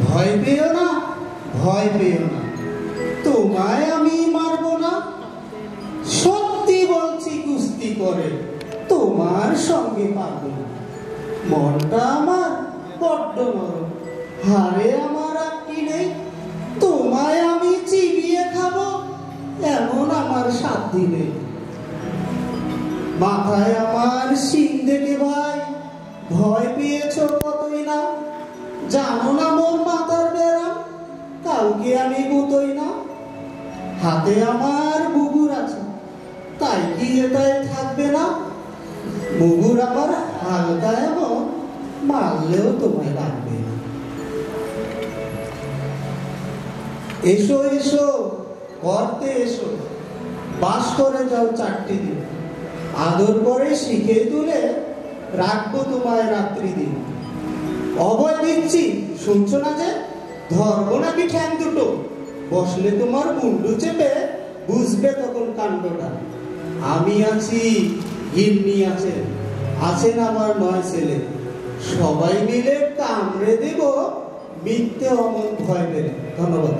ভয় পেও না, ভয় পেও না, তোমায় আমি মারবো না। সত্যি বলছি, কুস্তি করে তোমার সঙ্গে পারবো না। মনটা আমার বড্ড নরম, হারে আমার আটটি নেই। তোমায় আমি চিবিয়ে খাবো এমন আমার সাধ্য নেই। মাথায় আমার শিং দেখে ভাই ভয় পেয়েছ কতই না। জানো না মোর মাথার ব্যারাম, কাউকে আমি গুতোই না। হাতে আমার মুগুর আছে, তাই কি এটাই থাকবে না? মুগুর আমার হালকা এমন, মারলেও তোমায় লাগবে না। এসো এসো করতে এসো, বাস করে যাও 4টি দিন। আদর করে শিখে তুলে রাখবো তোমায় রাত্রি দিন। অভয় দিচ্ছি শুনছো না যে, ধরবো নাকি ঠ্যাং দুটো? বসলে তোমার মুন্ডু চেপে বুঝবে তখন কাণ্ডটা। আমি আছি, গিন্নি আছেন, আছেন আমার 9 ছেলে। সবাই মিলে কামড়ে দেব মিথ্যে অমন ভয় পেলে। ধন্যবাদ।